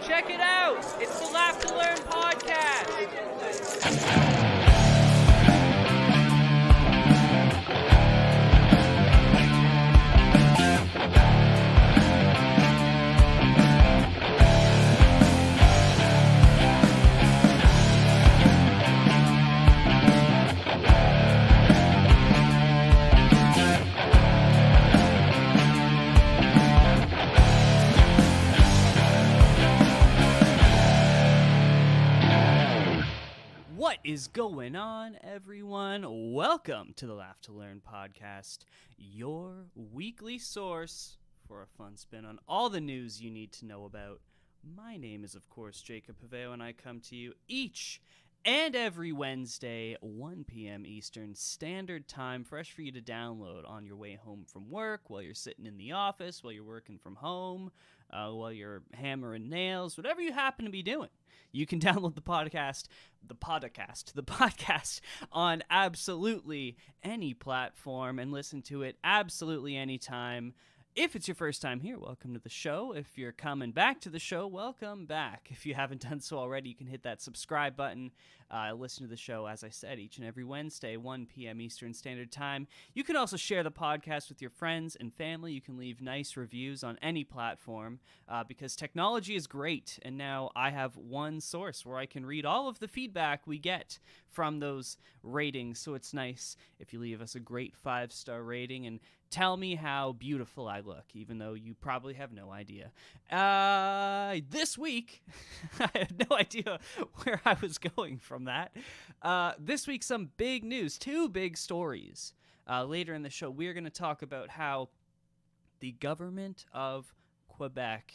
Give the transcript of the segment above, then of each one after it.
Check it out. It's the Laugh to Learn podcast. What is going on, everyone? Welcome to the Laugh to Learn podcast, your weekly source for a fun spin on all the news you need to know about. My name is, of course, Jacob Paveo, and I come to you each and every Wednesday, 1 p.m. Eastern Standard Time, fresh for you to download on your way home from work, while you're sitting in the office, while you're working from home, while you're hammering nails, whatever you happen to be doing. You can download the podcast on absolutely any platform and listen to it absolutely anytime. If it's your first time here, welcome to the show. If you're coming back to the show, welcome back. If you haven't done so already, you can hit that subscribe button. Listen to the show, as I said, each and every Wednesday, 1 p.m. Eastern Standard Time. You can also share the podcast with your friends and family. You can leave nice reviews on any platform because technology is great. And now I have one source where I can read all of the feedback we get from those ratings. So it's nice if you leave us a great 5-star rating and tell me how beautiful I look, even though you probably have no idea. This week, I had no idea where I was going from that. This week, some big news, 2 big stories. Later in the show, we're going to talk about how the government of Quebec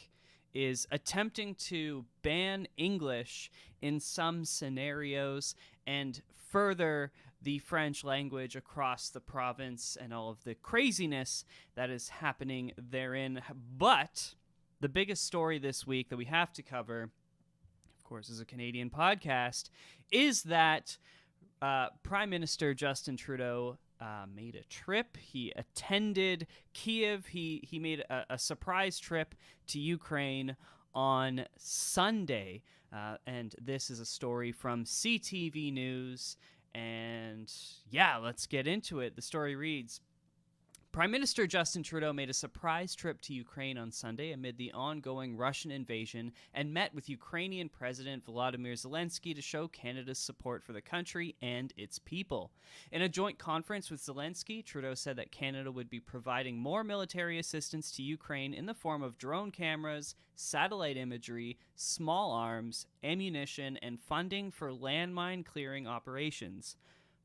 is attempting to ban English in some scenarios and further the French language across the province and all of the craziness that is happening therein. But the biggest story this week that we have to cover, of course, as a Canadian podcast, is that Prime Minister Justin Trudeau made a trip. He attended Kyiv. He made a surprise trip to Ukraine on Sunday. And this is a story from CTV News. And yeah, let's get into it. The story reads, Prime Minister Justin Trudeau made a surprise trip to Ukraine on Sunday amid the ongoing Russian invasion and met with Ukrainian President Volodymyr Zelensky to show Canada's support for the country and its people. In a joint conference with Zelensky, Trudeau said that Canada would be providing more military assistance to Ukraine in the form of drone cameras, satellite imagery, small arms, ammunition, and funding for landmine clearing operations.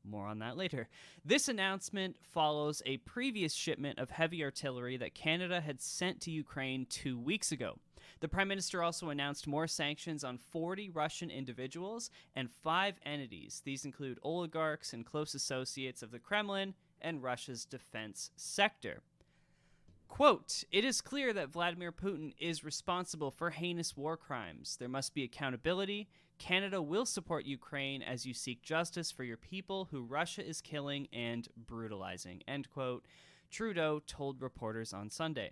More on that later. This announcement follows a previous shipment of heavy artillery that Canada had sent to Ukraine 2 weeks ago. The Prime Minister also announced more sanctions on 40 Russian individuals and 5 entities. These include oligarchs and close associates of the Kremlin and Russia's defense sector. Quote, "It is clear that Vladimir Putin is responsible for heinous war crimes. There must be accountability. Canada will support Ukraine as you seek justice for your people who Russia is killing and brutalizing," end quote, Trudeau told reporters on Sunday.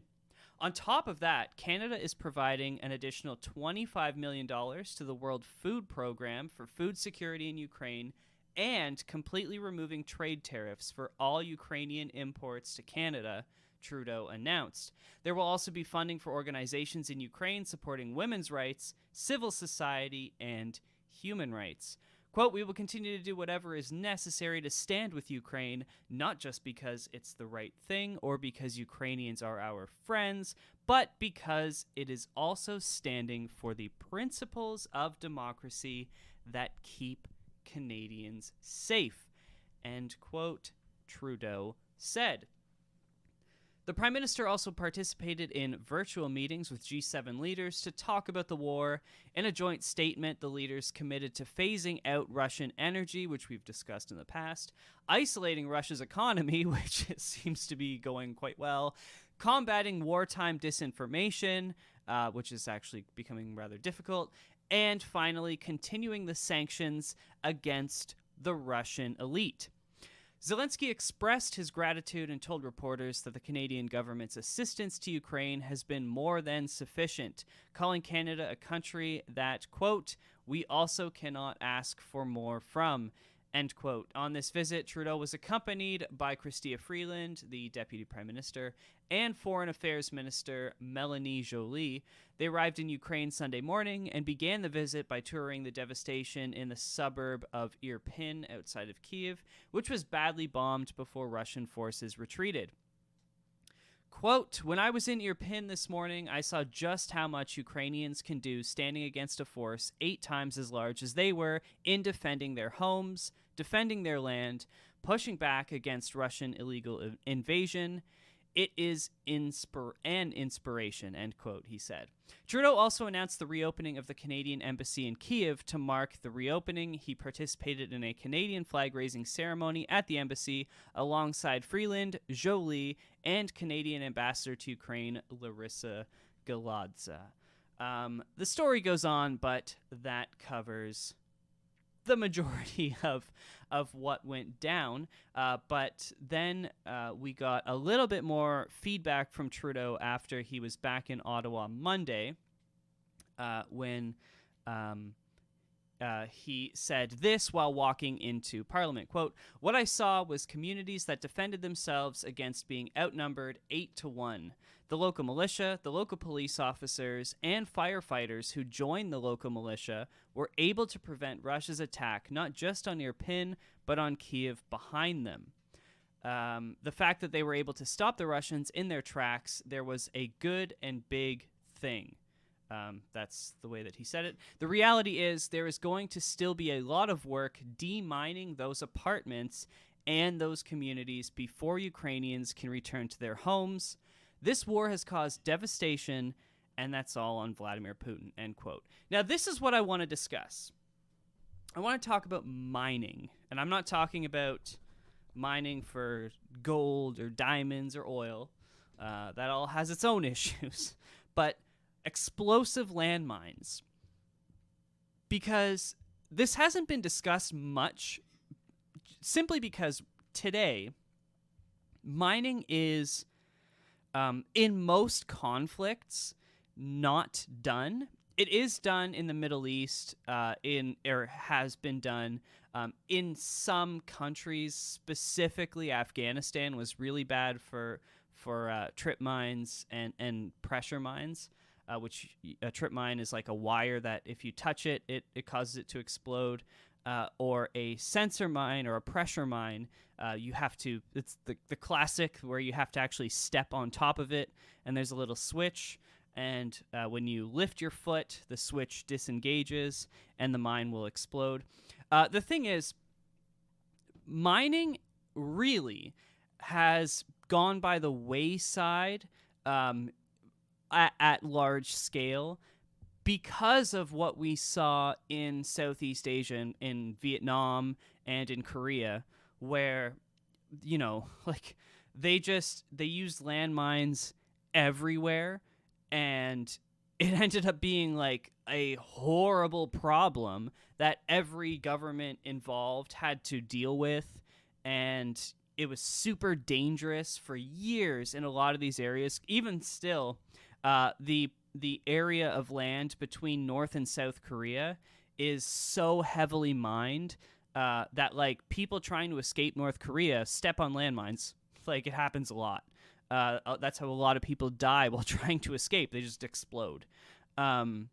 On top of that, Canada is providing an additional $25 million to the World Food Program for food security in Ukraine and completely removing trade tariffs for all Ukrainian imports to Canada, Trudeau announced. There will also be funding for organizations in Ukraine supporting women's rights, civil society, and human rights. Quote, "We will continue to do whatever is necessary to stand with Ukraine, not just because it's the right thing or because Ukrainians are our friends, but because it is also standing for the principles of democracy that keep Canadians safe," end quote, Trudeau said. The Prime Minister also participated in virtual meetings with G7 leaders to talk about the war. In a joint statement, the leaders committed to phasing out Russian energy, which we've discussed in the past, isolating Russia's economy, which seems to be going quite well, combating wartime disinformation, which is actually becoming rather difficult, and finally continuing the sanctions against the Russian elite. Zelensky expressed his gratitude and told reporters that the Canadian government's assistance to Ukraine has been more than sufficient, calling Canada a country that, quote, we also cannot ask for more from, end quote. On this visit, Trudeau was accompanied by Chrystia Freeland, the Deputy Prime Minister, and Foreign Affairs Minister Melanie Joly. They arrived in Ukraine Sunday morning and began the visit by touring the devastation in the suburb of Irpin outside of Kyiv, which was badly bombed before Russian forces retreated. Quote, when I was in Irpin this morning, I saw just how much Ukrainians can do standing against a force 8 times as large as they were in defending their homes, defending their land, pushing back against Russian illegal invasion. It is an inspiration, end quote, he said. Trudeau also announced the reopening of the Canadian embassy in Kyiv. To mark the reopening, he participated in a Canadian flag-raising ceremony at the embassy alongside Freeland, Joly, and Canadian ambassador to Ukraine, Larissa Galadza. The story goes on, but that covers the majority of what went down. But then we got a little bit more feedback from Trudeau after he was back in Ottawa Monday when he said this while walking into Parliament. Quote, what I saw was communities that defended themselves against being outnumbered 8-1. The local militia, the local police officers, and firefighters who joined the local militia were able to prevent Russia's attack not just on Irpin, but on Kyiv behind them. The fact that they were able to stop the Russians in their tracks, there was a good and big thing. That's the way that he said it. The reality is there is going to still be a lot of work demining those apartments and those communities before Ukrainians can return to their homes. This war has caused devastation, and that's all on Vladimir Putin, end quote. Now, this is what I want to discuss. I want to talk about mining, and I'm not talking about mining for gold or diamonds or oil. That all has its own issues. But explosive landmines, because this hasn't been discussed much, simply because today mining is in most conflicts not done. It is done in the Middle East, or has been done in some countries. Specifically, Afghanistan was really bad for trip mines and pressure mines. Which a trip mine is like a wire that if you touch it, it causes it to explode. Or a sensor mine or a pressure mine, you have to, it's the classic where you have to actually step on top of it, and there's a little switch, and when you lift your foot, the switch disengages, and the mine will explode. The thing is, mining really has gone by the wayside at large scale, because of what we saw in Southeast Asia, in Vietnam and in Korea, where, you know, like they used landmines everywhere, and it ended up being like a horrible problem that every government involved had to deal with, and it was super dangerous for years in a lot of these areas. Even still, the area of land between North and South Korea is so heavily mined that, like, people trying to escape North Korea step on landmines. Like, it happens a lot. That's how a lot of people die while trying to escape. They just explode. And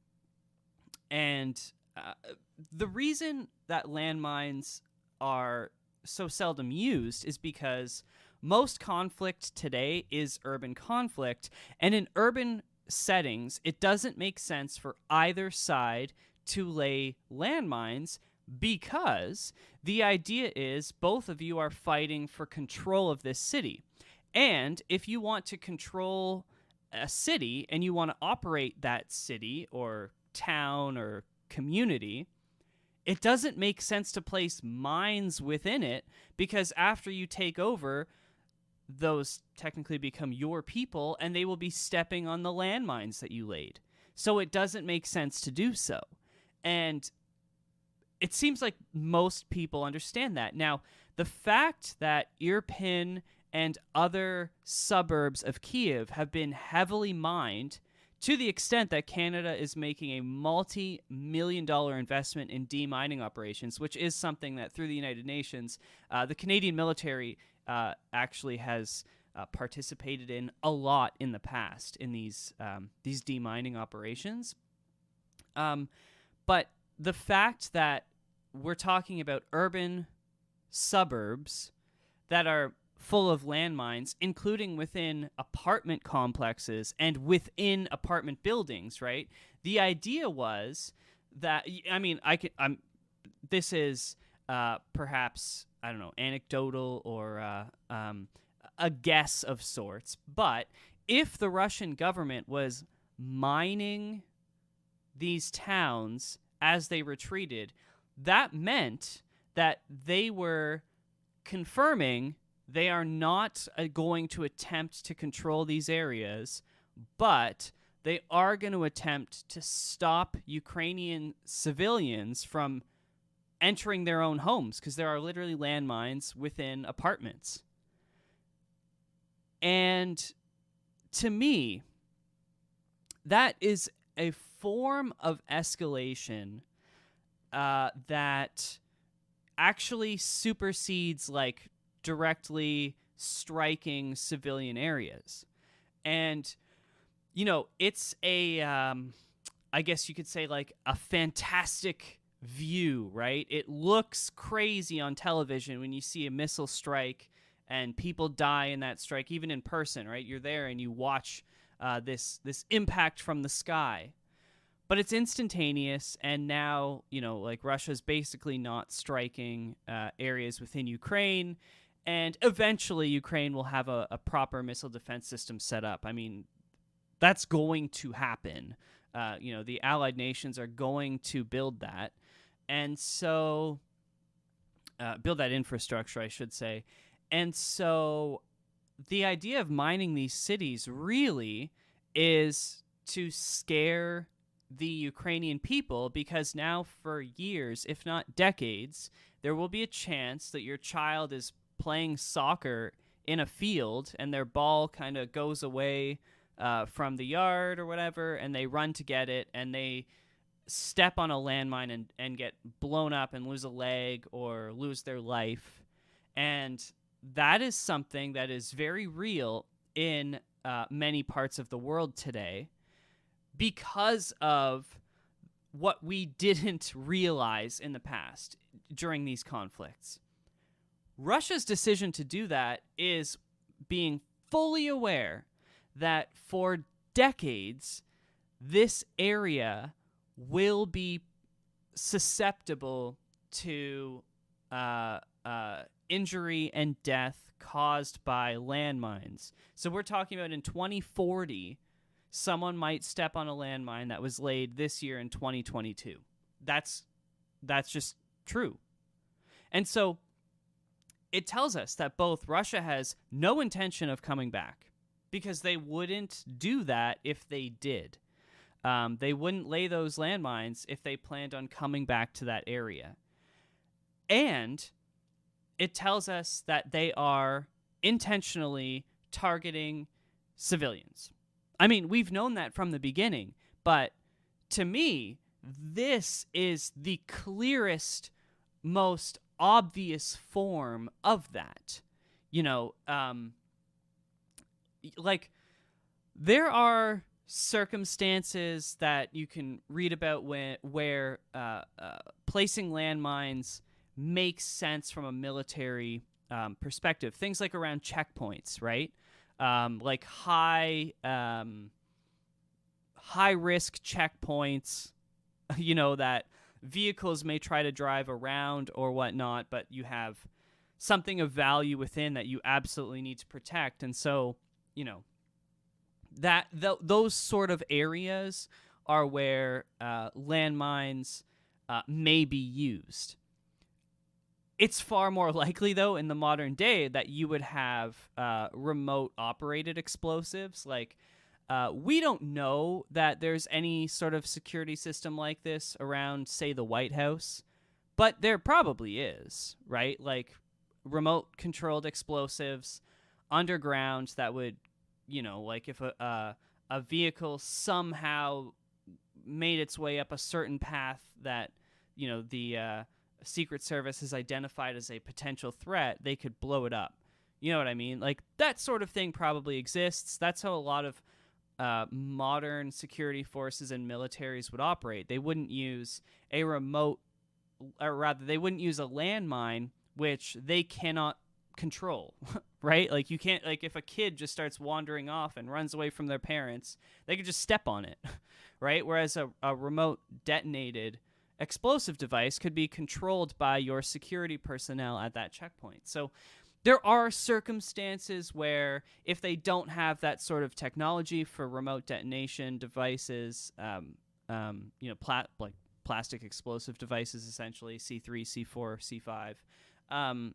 the reason that landmines are so seldom used is because most conflict today is urban conflict, and in urban settings, it doesn't make sense for either side to lay landmines, because the idea is both of you are fighting for control of this city. And if you want to control a city and you want to operate that city or town or community, it doesn't make sense to place mines within it, because after you take over, those technically become your people, and they will be stepping on the landmines that you laid. So it doesn't make sense to do so. And it seems like most people understand that. Now, the fact that Irpin and other suburbs of Kyiv have been heavily mined to the extent that Canada is making a multi-million-dollar investment in demining operations, which is something that through the United Nations, the Canadian military actually has participated in a lot in the past in these demining operations. But the fact that we're talking about urban suburbs that are full of landmines, including within apartment complexes and within apartment buildings, right? The idea was that, I mean, this is perhaps, I don't know, anecdotal or a guess of sorts, but if the Russian government was mining these towns as they retreated, that meant that they were confirming they are not going to attempt to control these areas, but they are going to attempt to stop Ukrainian civilians from entering their own homes, because there are literally landmines within apartments. And to me, that is a form of escalation that actually supersedes like directly striking civilian areas. And, you know, it's a, I guess you could say like a fantastic view, right? It looks crazy on television when you see a missile strike and people die in that strike, even in person, right? You're there and you watch this impact from the sky. But it's instantaneous, and now, you know, like Russia's basically not striking areas within Ukraine, and eventually Ukraine will have a proper missile defense system set up. I mean, that's going to happen. You know, the allied nations are going to build that. And so, build that infrastructure, I should say. And so the idea of mining these cities really is to scare the Ukrainian people, because now for years, if not decades, there will be a chance that your child is playing soccer in a field and their ball kind of goes away from the yard or whatever, and they run to get it and they step on a landmine and get blown up and lose a leg or lose their life. And that is something that is very real in many parts of the world today, because of what we didn't realize in the past during these conflicts. Russia's decision to do that is being fully aware that for decades, this area will be susceptible to injury and death caused by landmines. So we're talking about in 2040, someone might step on a landmine that was laid this year in 2022. That's just true. And so it tells us that both Russia has no intention of coming back, because they wouldn't do that if they did. They wouldn't lay those landmines if they planned on coming back to that area. And it tells us that they are intentionally targeting civilians. I mean, we've known that from the beginning, but to me, this is the clearest, most obvious form of that. You know, like, there are circumstances that you can read about where placing landmines makes sense from a military perspective. Things like around checkpoints, right? Like high risk checkpoints, you know, that vehicles may try to drive around or whatnot, but you have something of value within that you absolutely need to protect. And so, you know, that those sort of areas are where landmines may be used. It's far more likely, though, in the modern day that you would have remote operated explosives. Like, we don't know that there's any sort of security system like this around, say, the White House, but there probably is, right? Like, remote controlled explosives underground that would, like if a vehicle somehow made its way up a certain path that, the Secret Service has identified as a potential threat, they could blow it up. You know what I mean? Like, that sort of thing probably exists. That's how a lot of modern security forces and militaries would operate. They wouldn't use a remote, or rather, they wouldn't use a landmine, which they cannot control, right? Like, you can't, like, if a kid just starts wandering off and runs away from their parents, they could just step on it, right? Whereas a remote detonated explosive device could be controlled by your security personnel at that checkpoint. So there are circumstances where if they don't have that sort of technology for remote detonation devices, like plastic explosive devices, essentially C3, C4, C5,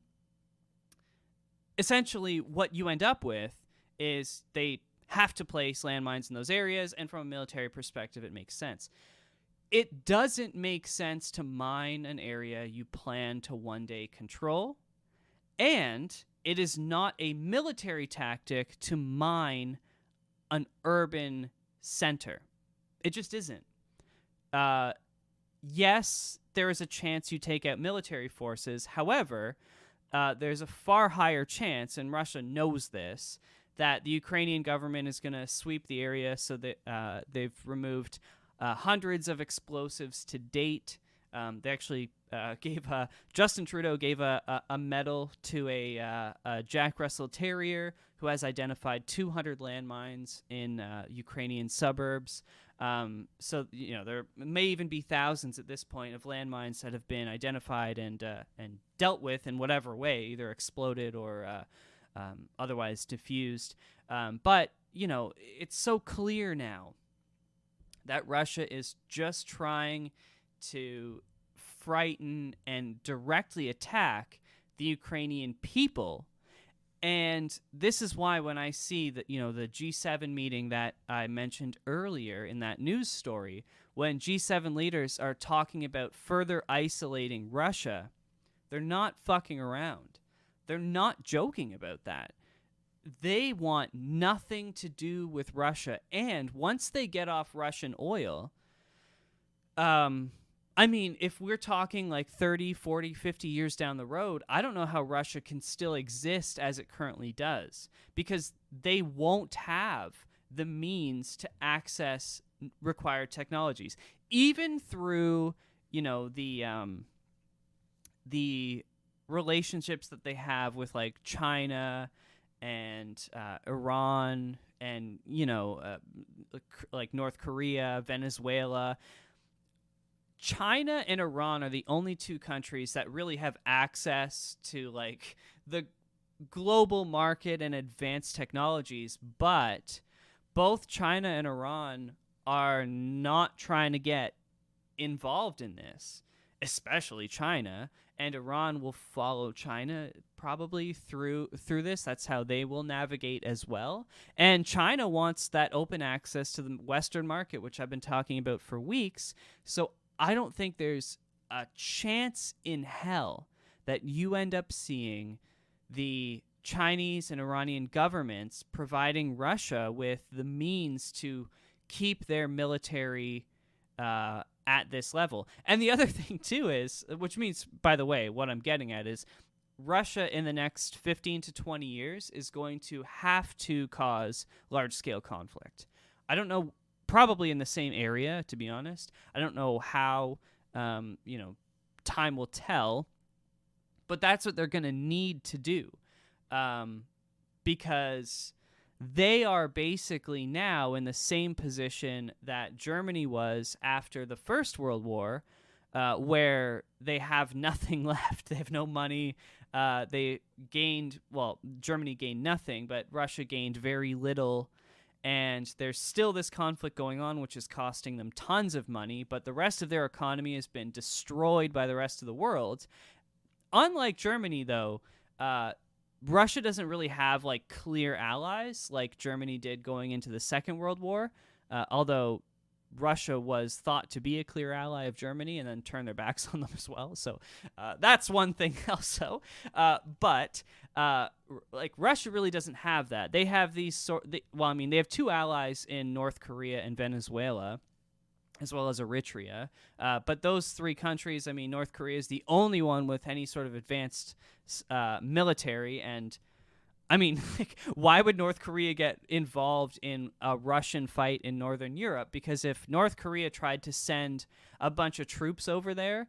essentially what you end up with is they have to place landmines in those areas, and from a military perspective, it makes sense. It doesn't make sense to mine an area you plan to one day control, and it is not a military tactic to mine an urban center. It just isn't. Yes, there is a chance you take out military forces. However, there's a far higher chance, and Russia knows this, that the Ukrainian government is going to sweep the area so that they've removed hundreds of explosives to date. They actually Justin Trudeau gave a medal to a Jack Russell Terrier who has identified 200 landmines in Ukrainian suburbs. So there may even be thousands at this point of landmines that have been identified and dealt with in whatever way, either exploded or otherwise diffused. But it's so clear now that Russia is just trying to frighten and directly attack the Ukrainian people. And this is why when I see that, the G7 meeting that I mentioned earlier in that news story, when G7 leaders are talking about further isolating Russia, they're not fucking around. They're not joking about that. They want nothing to do with Russia. And once they get off Russian oil, if we're talking like 30, 40, 50 years down the road, I don't know how Russia can still exist as it currently does, because they won't have the means to access required technologies, even through, the relationships that they have with like China and Iran and, like North Korea, Venezuela. China and Iran are the only two countries that really have access to like the global market and advanced technologies, but both China and Iran are not trying to get involved in this, especially China, and Iran will follow China probably through this. That's how they will navigate as well. And China wants that open access to the Western market, which I've been talking about for weeks. So I don't think there's a chance in hell that you end up seeing the Chinese and Iranian governments providing Russia with the means to keep their military at this level. And the other thing, too, is, which means, by the way, what I'm getting at is Russia in the next 15 to 20 years is going to have to cause large-scale conflict. I don't know. Probably in the same area, to be honest. I don't know how, time will tell, but that's what they're going to need to do, because they are basically now in the same position that Germany was after the First World War, where they have nothing left. They have no money. Germany gained nothing, but Russia gained very little. And there's still this conflict going on, which is costing them tons of money, but the rest of their economy has been destroyed by the rest of the world. Unlike Germany, though, Russia doesn't really have like clear allies like Germany did going into the Second World War, although Russia was thought to be a clear ally of Germany and then turn their backs on them as well. So that's one thing also. But like Russia really doesn't have that. They have these they have two allies in North Korea and Venezuela, as well as Eritrea. But those three countries, I mean, North Korea is the only one with any sort of advanced military. And I mean, like, why would North Korea get involved in a Russian fight in Northern Europe? Because if North Korea tried to send a bunch of troops over there,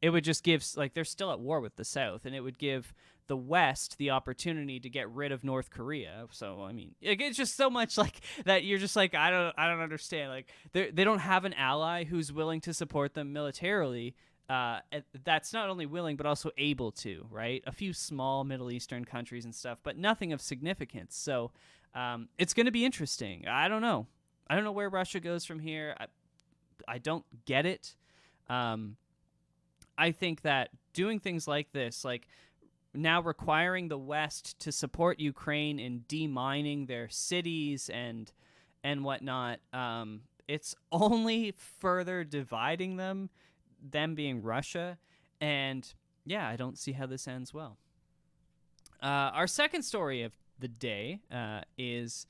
it would just give, like, they're still at war with the South, and it would give the West the opportunity to get rid of North Korea. So, I mean, it's just so much like that. You're just like, I don't understand. Like, they don't have an ally who's willing to support them militarily. That's not only willing, but also able to, right? A few small Middle Eastern countries and stuff, but nothing of significance. So it's going to be interesting. I don't know. I don't know where Russia goes from here. I don't get it. I think that doing things like this, like now requiring the West to support Ukraine in demining their cities and whatnot, it's only further dividing them being Russia, and yeah, I don't see how this ends well. Our second story of the day is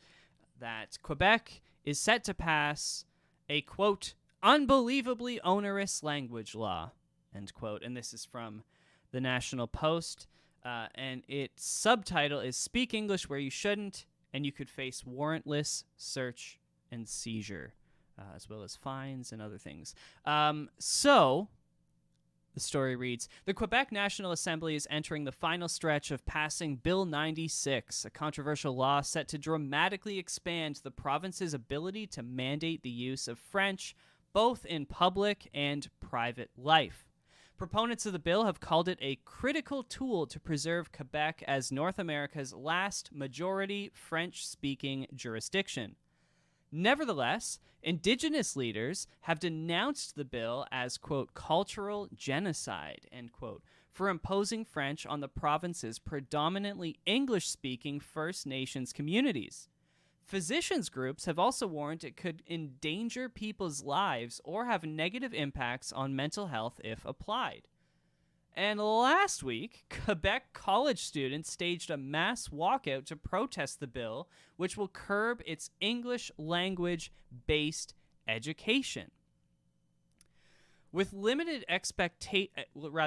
that Quebec is set to pass a, quote, unbelievably onerous language law, end quote, and this is from the National Post, and its subtitle is Speak English Where You Shouldn't, and you could face warrantless search and seizure, as well as fines and other things. So the story reads, the Quebec National Assembly is entering the final stretch of passing Bill 96, a controversial law set to dramatically expand the province's ability to mandate the use of French, both in public and private life. Proponents of the bill have called it a critical tool to preserve Quebec as North America's last majority French-speaking jurisdiction. Nevertheless, indigenous leaders have denounced the bill as, quote, cultural genocide, end quote, for imposing French on the province's predominantly English-speaking First Nations communities. Physicians groups have also warned it could endanger people's lives or have negative impacts on mental health if applied. And last week, Quebec college students staged a mass walkout to protest the bill, which will curb its English language-based education. With limited exceptions,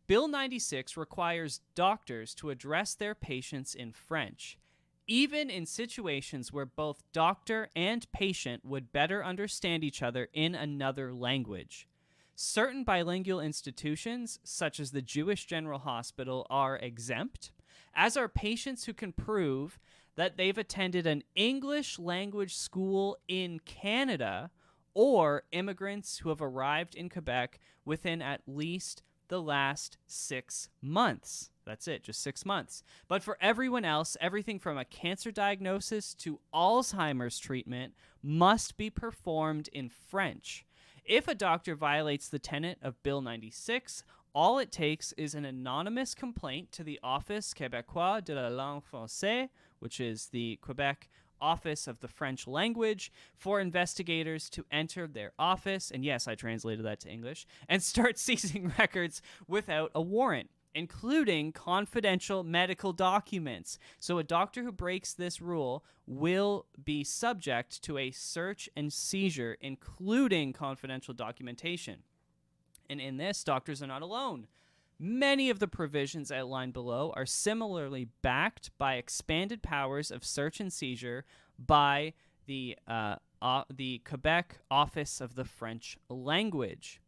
Bill 96 requires doctors to address their patients in French, even in situations where both doctor and patient would better understand each other in another language. Certain bilingual institutions, such as the Jewish General Hospital, are exempt, as are patients who can prove that they've attended an English language school in Canada, or immigrants who have arrived in Quebec within at least the last 6 months. That's it, just 6 months. But for everyone else, everything from a cancer diagnosis to Alzheimer's treatment must be performed in French. If a doctor violates the tenet of Bill 96, all it takes is an anonymous complaint to the Office Québécois de la Langue Française, which is the Quebec Office of the French Language, for investigators to enter their office, and yes, I translated that to English, and start seizing records without a warrant, including confidential medical documents. So a doctor who breaks this rule will be subject to a search and seizure, including confidential documentation. And in this, doctors are not alone. Many of the provisions outlined below are similarly backed by expanded powers of search and seizure by the Quebec Office of the French Language.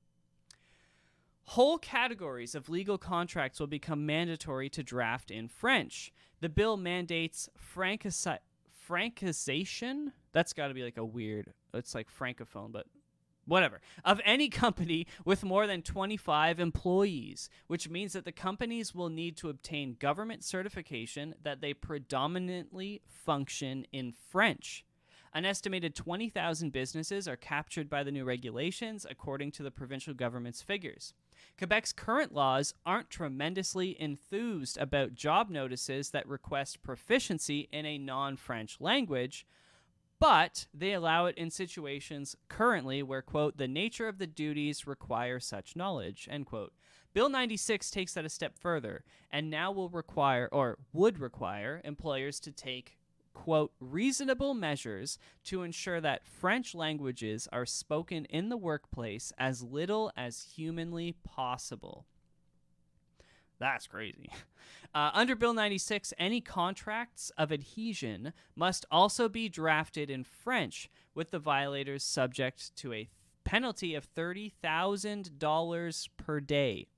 Whole categories of legal contracts will become mandatory to draft in French. The bill mandates francization? That's got to be like a weird, it's like francophone, but whatever, of any company with more than 25 employees, which means that the companies will need to obtain government certification that they predominantly function in French. An estimated 20,000 businesses are captured by the new regulations, according to the provincial government's figures. Quebec's current laws aren't tremendously enthused about job notices that request proficiency in a non-French language, but they allow it in situations currently where, quote, the nature of the duties require such knowledge, end quote. Bill 96 takes that a step further and now will require, or would require, employers to take, quote, reasonable measures to ensure that French languages are spoken in the workplace as little as humanly possible. That's crazy. Under Bill 96, any contracts of adhesion must also be drafted in French, with the violators subject to a penalty of $30,000 per day.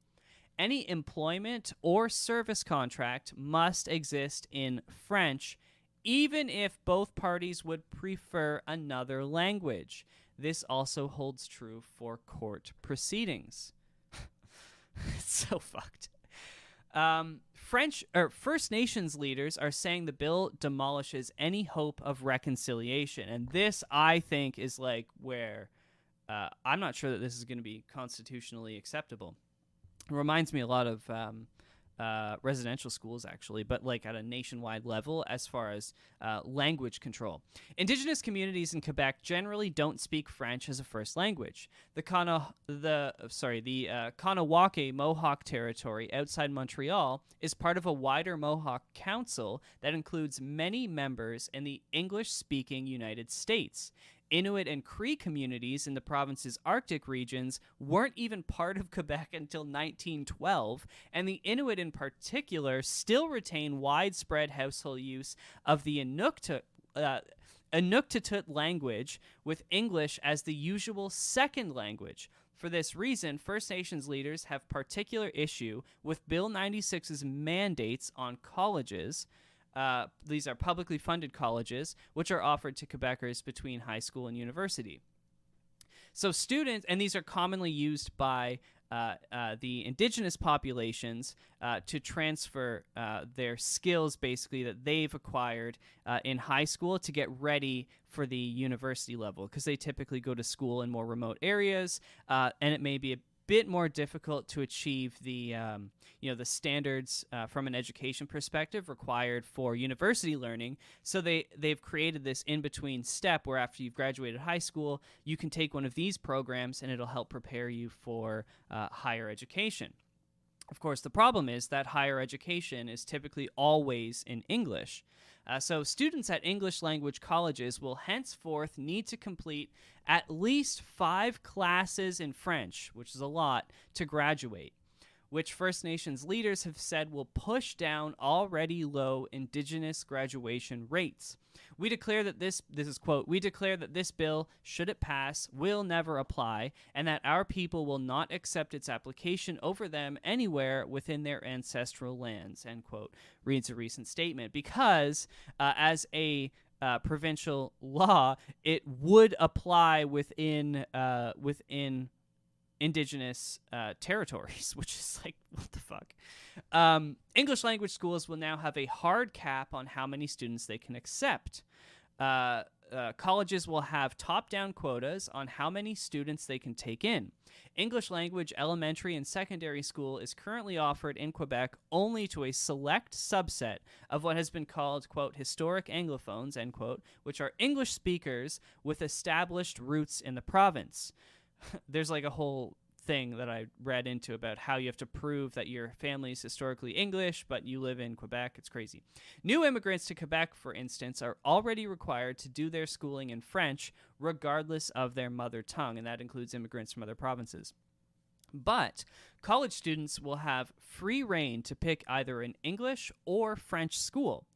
Any employment or service contract must exist in French, even if both parties would prefer another language. This also holds true for court proceedings. It's so fucked. First Nations leaders are saying the bill demolishes any hope of reconciliation, and this, I think, is like where I'm not sure that this is going to be constitutionally acceptable. It reminds me a lot of residential schools, actually, but like at a nationwide level as far as language control. Indigenous communities in Quebec generally don't speak French as a first language. The Kanawake Mohawk territory outside Montreal is part of a wider Mohawk Council that includes many members in the English-speaking United States. Inuit and Cree communities in the province's Arctic regions weren't even part of Quebec until 1912, and the Inuit in particular still retain widespread household use of the Inuktitut language, with English as the usual second language. For this reason, First Nations leaders have particular issue with Bill 96's mandates on colleges. These are publicly funded colleges, which are offered to Quebecers between high school and university. So students, and these are commonly used by the indigenous populations to transfer their skills, basically, that they've acquired in high school to get ready for the university level, because they typically go to school in more remote areas, and it may be a bit more difficult to achieve the the standards from an education perspective required for university learning. So they've created this in-between step where after you've graduated high school, you can take one of these programs and it'll help prepare you for higher education. Of course, the problem is that higher education is typically always in English. So students at English language colleges will henceforth need to complete at least 5 classes in French, which is a lot, to graduate, which First Nations leaders have said will push down already low Indigenous graduation rates. We declare that this is, quote, we declare that this bill, should it pass, will never apply, and that our people will not accept its application over them anywhere within their ancestral lands, end quote, reads a recent statement. Because as a provincial law, it would apply within Indigenous territories, which is like, what the fuck? English language schools will now have a hard cap on how many students they can accept. Colleges will have top-down quotas on how many students they can take in. English language elementary and secondary school is currently offered in Quebec only to a select subset of what has been called, quote, historic Anglophones, end quote, which are English speakers with established roots in the province. There's like a whole thing that I read into about how you have to prove that your family is historically English, but you live in Quebec. It's crazy. New immigrants to Quebec, for instance, are already required to do their schooling in French regardless of their mother tongue, and that includes immigrants from other provinces. But college students will have free reign to pick either an English or French school.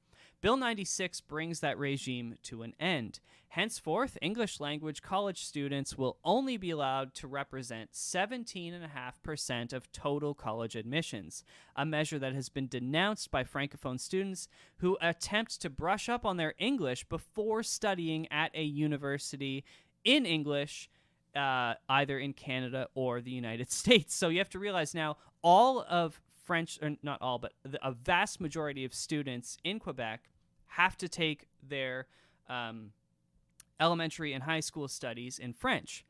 Bill 96 brings that regime to an end. Henceforth, English language college students will only be allowed to represent 17.5% of total college admissions, a measure that has been denounced by Francophone students who attempt to brush up on their English before studying at a university in English, either in Canada or the United States. So you have to realize now all of French, or not all, but a vast majority of students in Quebec have to take their elementary and high school studies in French.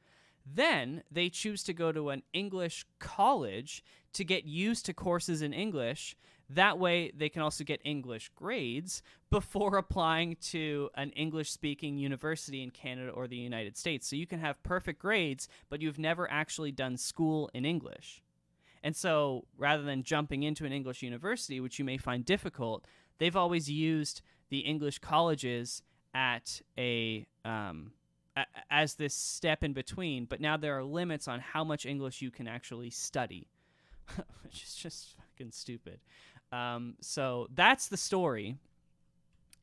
Then they choose to go to an English college to get used to courses in English. That way, they can also get English grades before applying to an English-speaking university in Canada or the United States. So you can have perfect grades, but you've never actually done school in English. And so rather than jumping into an English university, which you may find difficult, they've always used the English colleges at as this step in between. But now there are limits on how much English you can actually study, which is just fucking stupid. So that's the story.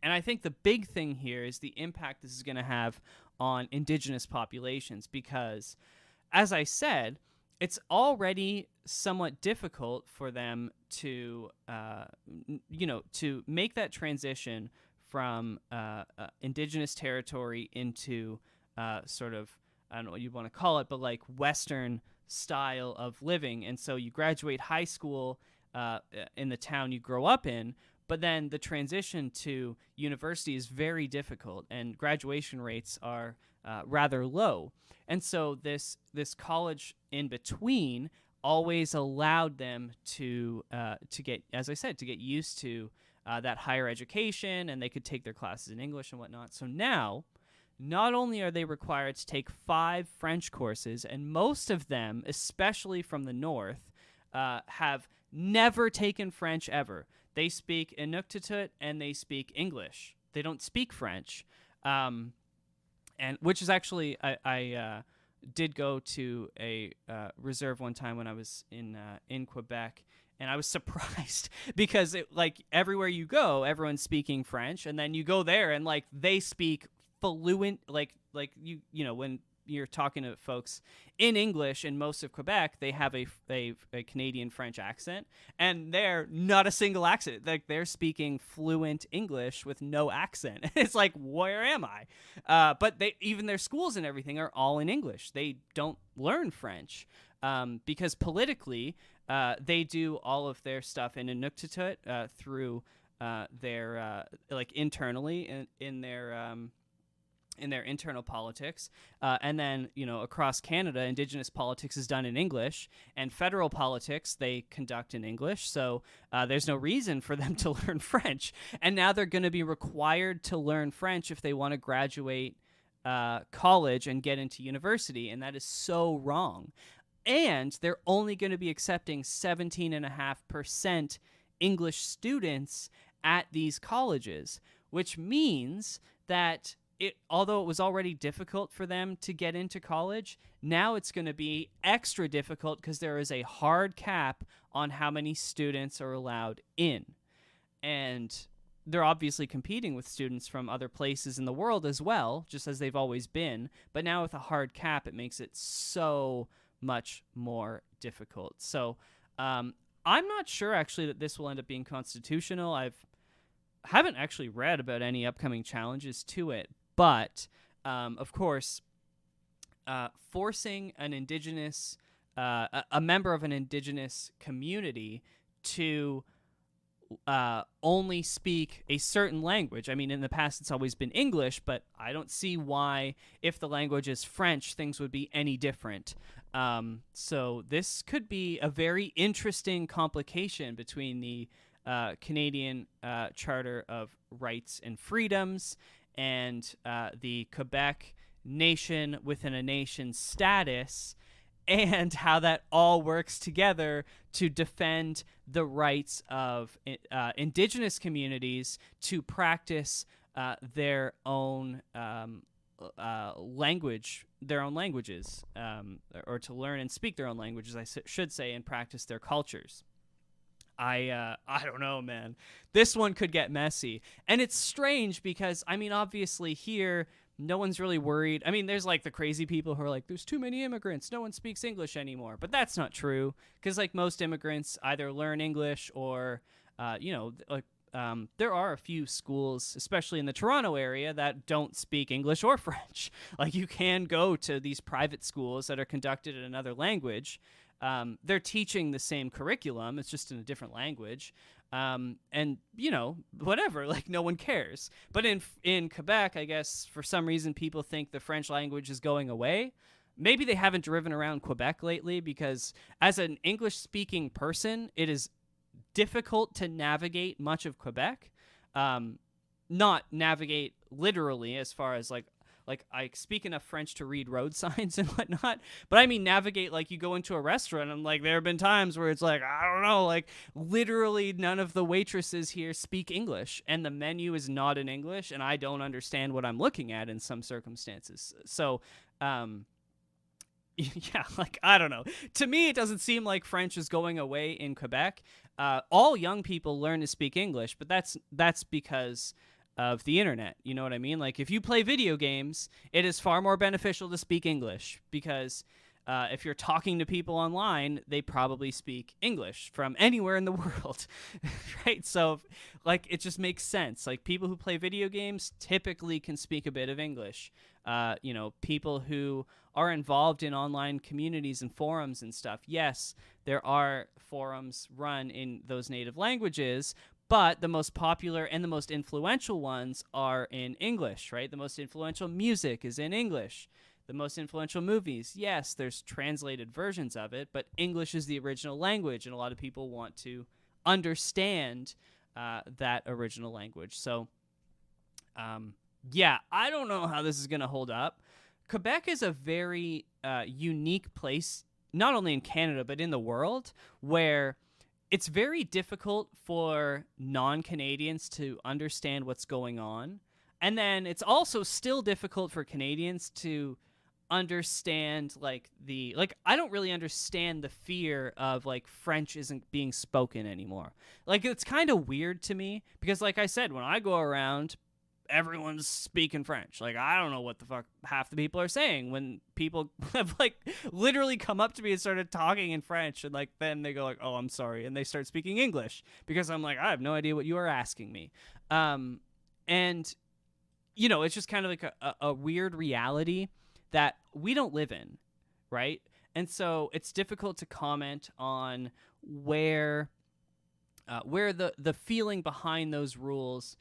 And I think the big thing here is the impact this is going to have on indigenous populations because, as I said, it's already somewhat difficult for them to, to make that transition from indigenous territory into sort of, I don't know what you want to call it, but like Western style of living. And so you graduate high school in the town you grow up in, but then the transition to university is very difficult, and graduation rates are rather low. And so this college in between always allowed them to get, as I said, to get used to that higher education, and they could take their classes in English and whatnot. So now, not only are they required to take 5 French courses, and most of them, especially from the north, have never taken French ever. They speak Inuktitut and they speak English. They don't speak French, and which is actually I did go to a reserve one time when I was in Quebec, and I was surprised because like everywhere you go, everyone's speaking French, and then you go there and like they speak fluent, like you know when you're talking to folks in English in most of Quebec, they have a Canadian French accent, and they're not a single accent. Like they're speaking fluent English with no accent. It's like, where am I? But even their schools and everything are all in English. They don't learn French because politically they do all of their stuff in Inuktitut through their like internally in their internal politics, and then, you know, across Canada, Indigenous politics is done in English, and federal politics they conduct in English, so there's no reason for them to learn French. And now they're going to be required to learn French if they want to graduate college and get into university, and that is so wrong. And they're only going to be accepting 17.5% English students at these colleges, which means that although it was already difficult for them to get into college, now it's going to be extra difficult because there is a hard cap on how many students are allowed in. And they're obviously competing with students from other places in the world as well, just as they've always been. But now with a hard cap, it makes it so much more difficult. So I'm not sure, actually, that this will end up being constitutional. Haven't actually read about any upcoming challenges to it. But, of course, forcing an indigenous, a member of an indigenous community to only speak a certain language. I mean, in the past, it's always been English, but I don't see why, if the language is French, things would be any different. So this could be a very interesting complication between the Canadian Charter of Rights and Freedoms and the Quebec nation within a nation status, and how that all works together to defend the rights of indigenous communities to practice their own languages, or to learn and speak their own languages, I should say, and practice their cultures. I don't know, man. This one could get messy. And it's strange because, I mean, obviously here, no one's really worried. I mean, there's like the crazy people who are like, there's too many immigrants, no one speaks English anymore. But that's not true, because like most immigrants either learn English or, there are a few schools, especially in the Toronto area, that don't speak English or French. Like you can go to these private schools that are conducted in another language. They're teaching the same curriculum, it's just in a different language, and you know, whatever, like no one cares. But in Quebec, I guess for some reason people think the French language is going away. Maybe they haven't driven around Quebec lately, because as an English speaking person, it is difficult to navigate much of Quebec. Not navigate literally as far as like I speak enough French to read road signs and whatnot, but I mean navigate like you go into a restaurant and like there have been times where it's like, I don't know, like literally none of the waitresses here speak English and the menu is not in English and I don't understand what I'm looking at in some circumstances. So, yeah, like, I don't know. To me, it doesn't seem like French is going away in Quebec. All young people learn to speak English, but that's because of the internet. You know what I mean? Like, if you play video games, it is far more beneficial to speak English because if you're talking to people online, they probably speak English from anywhere in the world, right? So, like, it just makes sense. Like, people who play video games typically can speak a bit of English. You know, people who are involved in online communities and forums and stuff. Yes, there are forums run in those native languages, but the most popular and the most influential ones are in English, right? The most influential music is in English. The most influential movies, yes, there's translated versions of it, but English is the original language, and a lot of people want to understand that original language. So, yeah, I don't know how this is going to hold up. Quebec is a very unique place, not only in Canada, but in the world, where it's very difficult for non-Canadians to understand what's going on. And then it's also still difficult for Canadians to understand I don't really understand the fear of like French isn't being spoken anymore. Like, it's kind of weird to me because, like I said, when I go around, everyone's speaking French. Like, I don't know what the fuck half the people are saying when people have like literally come up to me and started talking in French, and like then they go like, oh, I'm sorry, and they start speaking English because I'm like, I have no idea what you are asking me. And you know, it's just kind of like a weird reality that we don't live in, right? And so it's difficult to comment on where the feeling behind those rules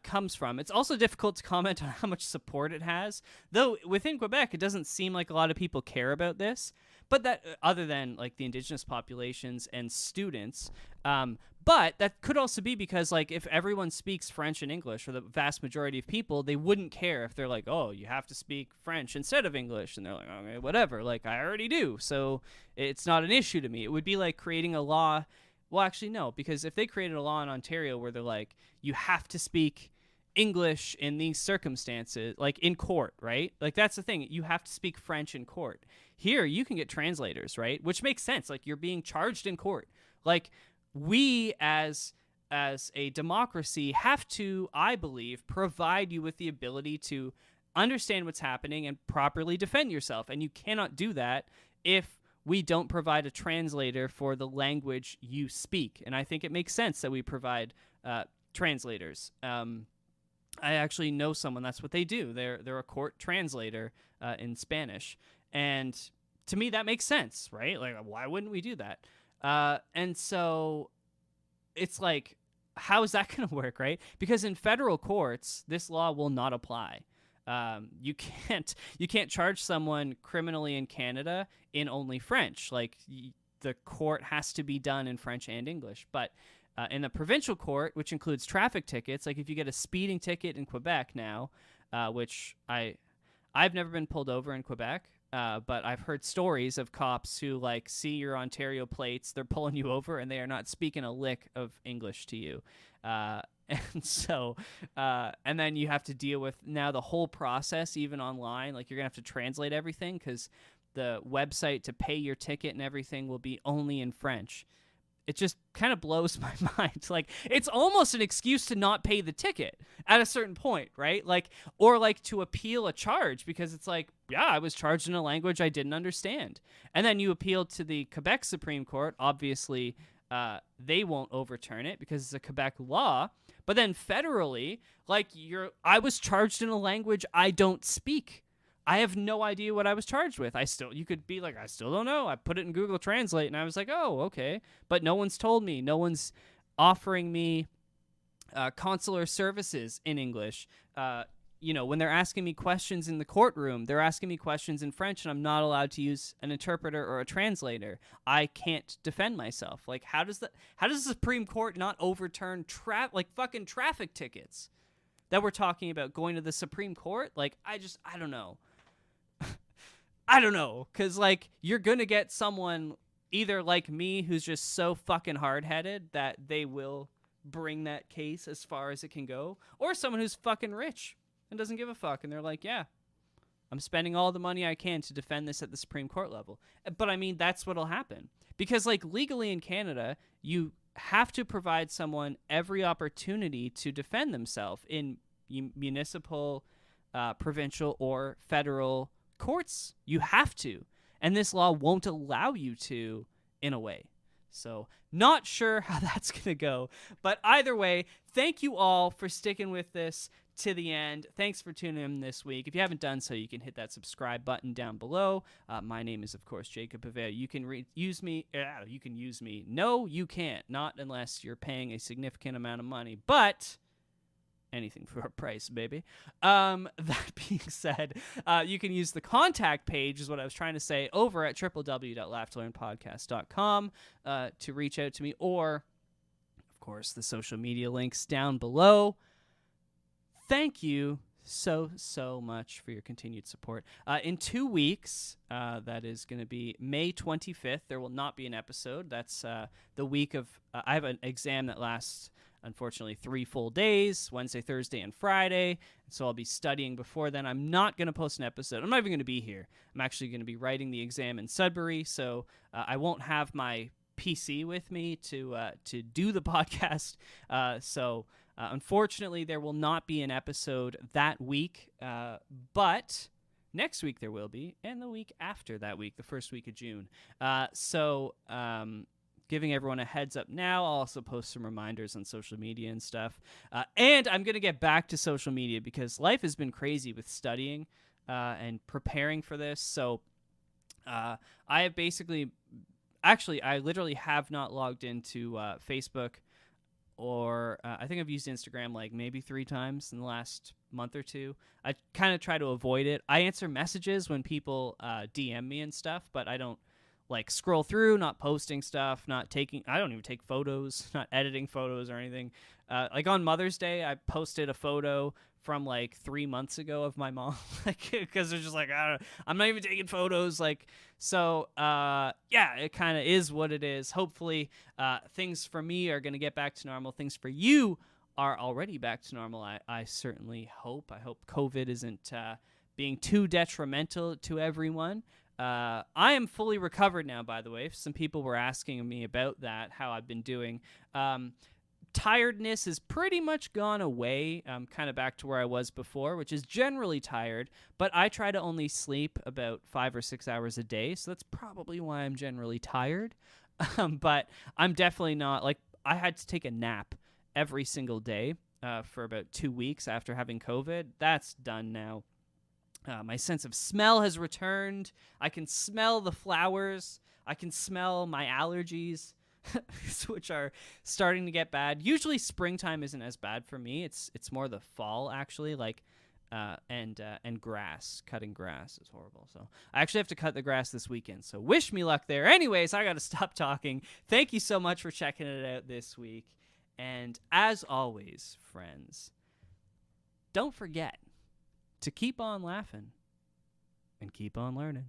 comes from. It's also difficult to comment on how much support it has, though within Quebec it doesn't seem like a lot of people care about this, but that other than like the indigenous populations and students, but that could also be because like if everyone speaks French and English, or the vast majority of people, they wouldn't care if they're like, oh, you have to speak French instead of English, and they're like, okay, whatever, like I already do, so it's not an issue to me. It would be like creating a law. Well, actually, no, because if they created a law in Ontario where they're like, you have to speak English in these circumstances, like in court, right? Like, that's the thing. You have to speak French in court. Here, you can get translators, right? Which makes sense. Like, you're being charged in court. Like, we as a democracy have to, I believe, provide you with the ability to understand what's happening and properly defend yourself. And you cannot do that if we don't provide a translator for the language you speak. And I think it makes sense that we provide translators. I actually know someone, that's what they do. They're a court translator in Spanish. And to me, that makes sense, right? Like, why wouldn't we do that? And so it's like, how is that going to work, right? Because in federal courts, this law will not apply. You can't charge someone criminally in Canada in only French. Like, the court has to be done in French and English. But in the provincial court, which includes traffic tickets, like if you get a speeding ticket in Quebec now, which I've never been pulled over in Quebec, but I've heard stories of cops who like see your Ontario plates, they're pulling you over, and they are not speaking a lick of English to you. And so, and then you have to deal with now the whole process, even online. Like, you're going to have to translate everything because the website to pay your ticket and everything will be only in French. It just kind of blows my mind. Like, it's almost an excuse to not pay the ticket at a certain point, right? Like, or like to appeal a charge because it's like, yeah, I was charged in a language I didn't understand. And then you appeal to the Quebec Supreme Court. Obviously, they won't overturn it because it's a Quebec law. But then federally, like, I was charged in a language I don't speak. I have no idea what I was charged with. You could be like, I still don't know. I put it in Google Translate and I was like, oh, okay. But no one's told me. No one's offering me consular services in English. when they're asking me questions in the courtroom, they're asking me questions in French, and I'm not allowed to use an interpreter or a translator. I can't defend myself. Like, how does the Supreme Court not overturn fucking traffic tickets that we're talking about going to the Supreme Court? Like, I don't know. I don't know, because, like, you're going to get someone either like me who's just so fucking hard-headed that they will bring that case as far as it can go, or someone who's fucking rich and doesn't give a fuck, and they're like, yeah, I'm spending all the money I can to defend this at the Supreme Court level. But, I mean, that's what'll happen. Because, like, legally in Canada, you have to provide someone every opportunity to defend themselves in municipal, provincial, or federal courts. You have to. And this law won't allow you to, in a way. So, not sure how that's going to go. But either way, thank you all for sticking with this to the end. Thanks for tuning in this week. If you haven't done so, you can hit that subscribe button down below. My name is, of course, Jacob Paveo. You can use me. You can use me. No, you can't. Not unless you're paying a significant amount of money. But anything for a price, baby. That being said, you can use the contact page, is what I was trying to say, over at www.laughtolearnpodcast.com to reach out to me, or, of course, the social media links down below. Thank you so much for your continued support. In 2 weeks, that is going to be May 25th, there will not be an episode. That's the week of, I have an exam that lasts, unfortunately, 3 full days, Wednesday, Thursday, and Friday. So I'll be studying before then. I'm not going to post an episode. I'm not even going to be here. I'm actually going to be writing the exam in Sudbury, so I won't have my PC with me to do the podcast. Unfortunately, there will not be an episode that week, but next week there will be, and the week after that week, the first week of June. Giving everyone a heads up now. I'll also post some reminders on social media and stuff. And I'm going to get back to social media because life has been crazy with studying and preparing for this. So I have I literally have not logged into Facebook, or I think I've used Instagram like maybe 3 times in the last month or 2. I kind of try to avoid it. I answer messages when people DM me and stuff, but I don't like scroll through, not posting stuff, I don't even take photos, not editing photos or anything. Like on Mother's Day, I posted a photo from like 3 months ago of my mom, like, because they're just like, I'm not even taking photos. Like, so, yeah, it kind of is what it is. Hopefully, things for me are going to get back to normal. Things for you are already back to normal. I certainly hope. I hope COVID isn't being too detrimental to everyone. I am fully recovered now, by the way. Some people were asking me about that, how I've been doing. Tiredness has pretty much gone away. I'm kind of back to where I was before, which is generally tired, but I try to only sleep about 5 or 6 hours a day, so that's probably why I'm generally tired. But I'm definitely not, like, I had to take a nap every single day for about 2 weeks after having COVID. That's done now. My sense of smell has returned. I can smell the flowers. I can smell my allergies, which are starting to get bad. Usually springtime isn't as bad for me. It's more the fall, actually, like, and grass. Cutting grass is horrible. So I actually have to cut the grass this weekend. So wish me luck there. Anyways, I got to stop talking. Thank you so much for checking it out this week. And as always, friends, don't forget to keep on laughing and keep on learning.